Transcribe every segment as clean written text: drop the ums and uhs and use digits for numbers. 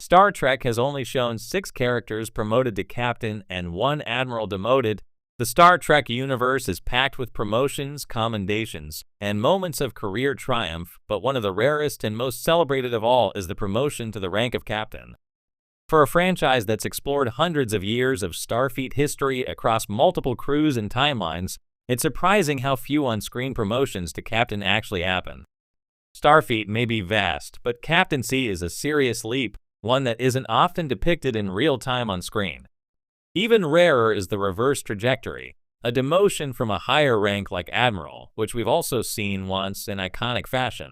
Star Trek has only shown 6 characters promoted to captain and 1 admiral demoted. The Star Trek universe is packed with promotions, commendations, and moments of career triumph, but one of the rarest and most celebrated of all is the promotion to the rank of captain. For a franchise that's explored hundreds of years of Starfleet history across multiple crews and timelines, it's surprising how few on-screen promotions to captain actually happen. Starfleet may be vast, but captaincy is a serious leap, one that isn't often depicted in real time on screen. Even rarer is the reverse trajectory, a demotion from a higher rank like Admiral, which we've also seen once in iconic fashion.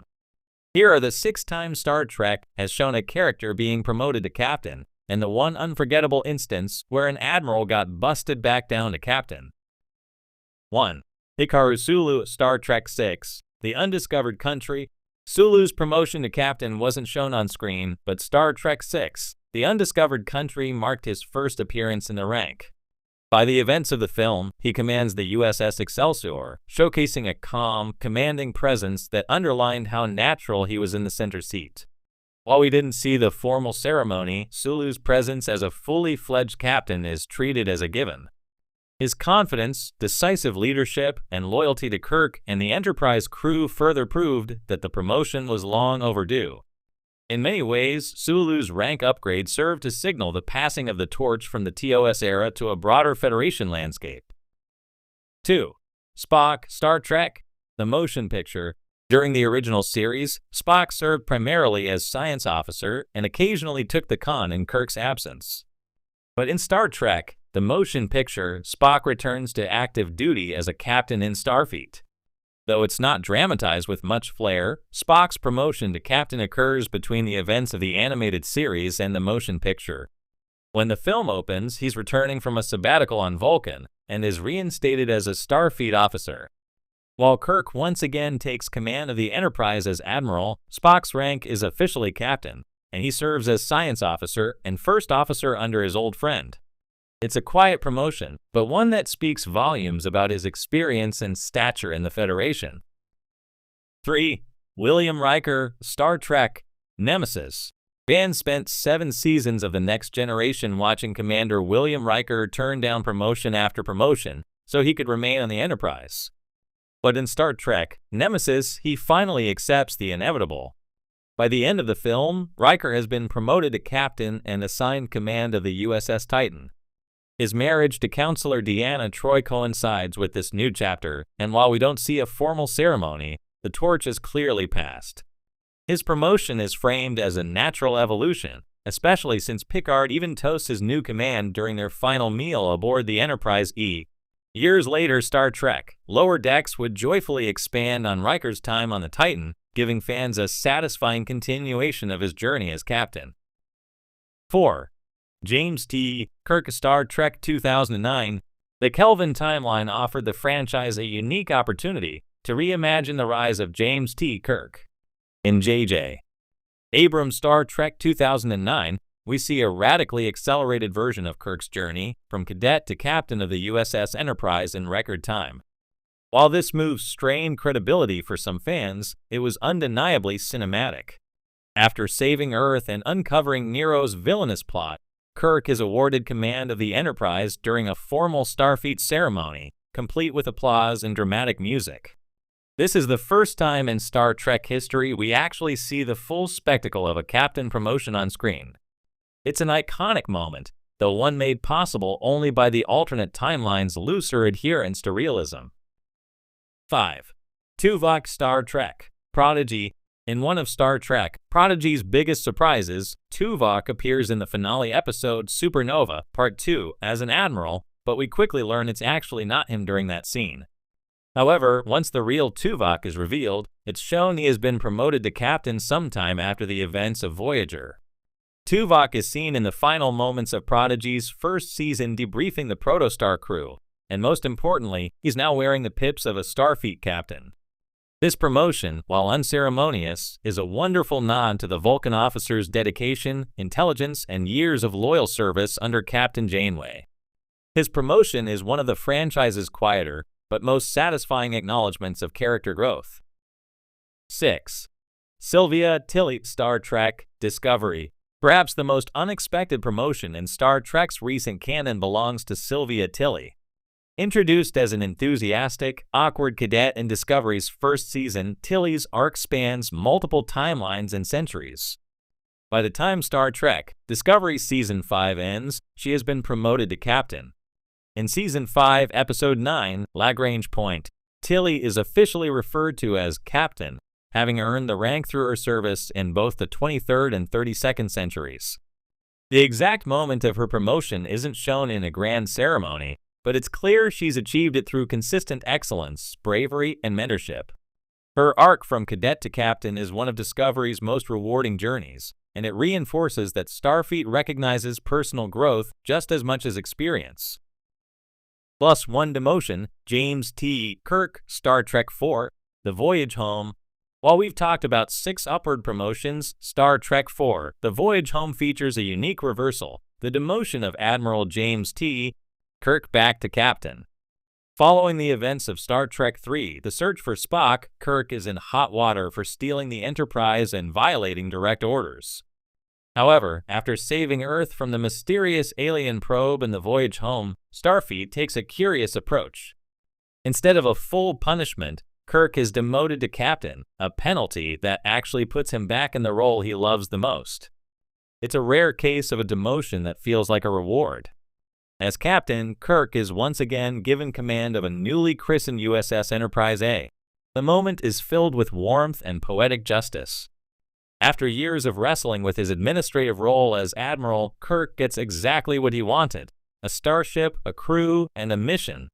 Here are the 6 times Star Trek has shown a character being promoted to captain, and the one unforgettable instance where an Admiral got busted back down to captain. 1. Hikaru Sulu, Star Trek VI, The Undiscovered Country. Sulu's promotion to captain wasn't shown on screen, but Star Trek VI, The Undiscovered Country marked his first appearance in the rank. By the events of the film, he commands the USS Excelsior, showcasing a calm, commanding presence that underlined how natural he was in the center seat. While we didn't see the formal ceremony, Sulu's presence as a fully fledged captain is treated as a given. His confidence, decisive leadership, and loyalty to Kirk and the Enterprise crew further proved that the promotion was long overdue. In many ways, Sulu's rank upgrade served to signal the passing of the torch from the TOS era to a broader Federation landscape. 2. Spock, Star Trek, The Motion Picture. During the original series, Spock served primarily as science officer and occasionally took the con in Kirk's absence. But in Star Trek, The Motion Picture, Spock returns to active duty as a captain in Starfleet. Though it's not dramatized with much flair, Spock's promotion to captain occurs between the events of the animated series and the motion picture. When the film opens, he's returning from a sabbatical on Vulcan and is reinstated as a Starfleet officer. While Kirk once again takes command of the Enterprise as Admiral, Spock's rank is officially captain, and he serves as science officer and first officer under his old friend. It's a quiet promotion, but one that speaks volumes about his experience and stature in the Federation. 3. William Riker, Star Trek, Nemesis. Fans spent 7 seasons of The Next Generation watching Commander William Riker turn down promotion after promotion so he could remain on the Enterprise. But in Star Trek, Nemesis, he finally accepts the inevitable. By the end of the film, Riker has been promoted to captain and assigned command of the USS Titan. His marriage to counselor Deanna Troi coincides with this new chapter, and while we don't see a formal ceremony, the torch is clearly passed. His promotion is framed as a natural evolution, especially since Picard even toasts his new command during their final meal aboard the Enterprise E. Years later, Star Trek, Lower Decks would joyfully expand on Riker's time on the Titan, giving fans a satisfying continuation of his journey as captain. 4. James T. Kirk, Star Trek 2009. The Kelvin timeline offered the franchise a unique opportunity to reimagine the rise of James T. Kirk. In J.J. Abrams' Star Trek 2009, we see a radically accelerated version of Kirk's journey from cadet to captain of the USS Enterprise in record time. While this move strained credibility for some fans, it was undeniably cinematic. After saving Earth and uncovering Nero's villainous plot, Kirk is awarded command of the Enterprise during a formal Starfleet ceremony, complete with applause and dramatic music. This is the first time in Star Trek history we actually see the full spectacle of a captain promotion on screen. It's an iconic moment, though one made possible only by the alternate timeline's looser adherence to realism. 5. Tuvok, Star Trek, Prodigy. In one of Star Trek, Prodigy's biggest surprises, Tuvok appears in the finale episode Supernova, Part 2, as an admiral, but we quickly learn it's actually not him during that scene. However, once the real Tuvok is revealed, it's shown he has been promoted to captain sometime after the events of Voyager. Tuvok is seen in the final moments of Prodigy's first season debriefing the Protostar crew, and most importantly, he's now wearing the pips of a Starfleet captain. This promotion, while unceremonious, is a wonderful nod to the Vulcan officer's dedication, intelligence, and years of loyal service under Captain Janeway. His promotion is one of the franchise's quieter, but most satisfying acknowledgments of character growth. 6. Sylvia Tilly, Star Trek, Discovery. Perhaps the most unexpected promotion in Star Trek's recent canon belongs to Sylvia Tilly. Introduced as an enthusiastic, awkward cadet in Discovery's first season, Tilly's arc spans multiple timelines and centuries. By the time Star Trek Discovery Season 5 ends, she has been promoted to captain. In Season 5, Episode 9, Lagrange Point, Tilly is officially referred to as Captain, having earned the rank through her service in both the 23rd and 32nd centuries. The exact moment of her promotion isn't shown in a grand ceremony, but it's clear she's achieved it through consistent excellence, bravery, and mentorship. Her arc from cadet to captain is one of Discovery's most rewarding journeys, and it reinforces that Starfleet recognizes personal growth just as much as experience. Plus one demotion, James T. Kirk, Star Trek IV, The Voyage Home. While we've talked about 6 upward promotions, Star Trek IV, The Voyage Home features a unique reversal, the demotion of Admiral James T. Kirk back to captain. Following the events of Star Trek III, The Search for Spock, Kirk is in hot water for stealing the Enterprise and violating direct orders. However, after saving Earth from the mysterious alien probe in The Voyage Home, Starfleet takes a curious approach. Instead of a full punishment, Kirk is demoted to captain, a penalty that actually puts him back in the role he loves the most. It's a rare case of a demotion that feels like a reward. As captain, Kirk is once again given command of a newly christened USS Enterprise A. The moment is filled with warmth and poetic justice. After years of wrestling with his administrative role as Admiral, Kirk gets exactly what he wanted: a starship, a crew, and a mission.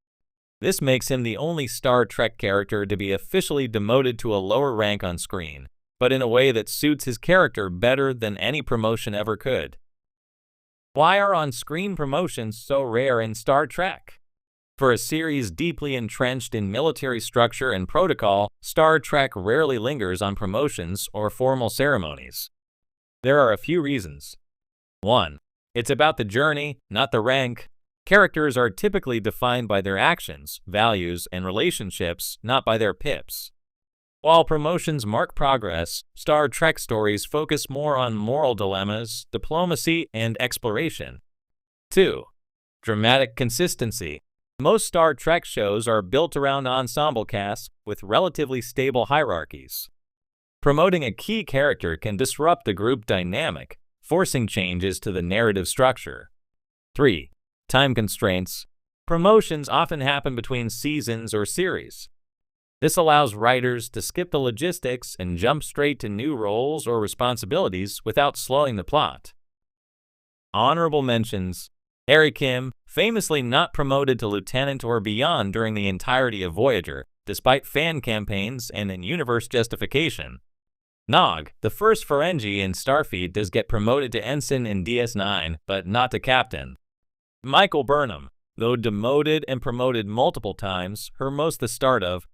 This makes him the only Star Trek character to be officially demoted to a lower rank on screen, but in a way that suits his character better than any promotion ever could. Why are on-screen promotions so rare in Star Trek? For a series deeply entrenched in military structure and protocol, Star Trek rarely lingers on promotions or formal ceremonies. There are a few reasons. 1. It's about the journey, not the rank. Characters are typically defined by their actions, values, and relationships, not by their pips. While promotions mark progress, Star Trek stories focus more on moral dilemmas, diplomacy, and exploration. 2. Dramatic consistency. Most Star Trek shows are built around ensemble casts with relatively stable hierarchies. Promoting a key character can disrupt the group dynamic, forcing changes to the narrative structure. 3. Time constraints. Promotions often happen between seasons or series. This allows writers to skip the logistics and jump straight to new roles or responsibilities without slowing the plot. Honorable mentions. Harry Kim, famously not promoted to lieutenant or beyond during the entirety of Voyager, despite fan campaigns and in-universe justification. Nog, the first Ferengi in Starfleet, does get promoted to ensign in DS9, but not to captain. Michael Burnham, though demoted and promoted multiple times, her most the start of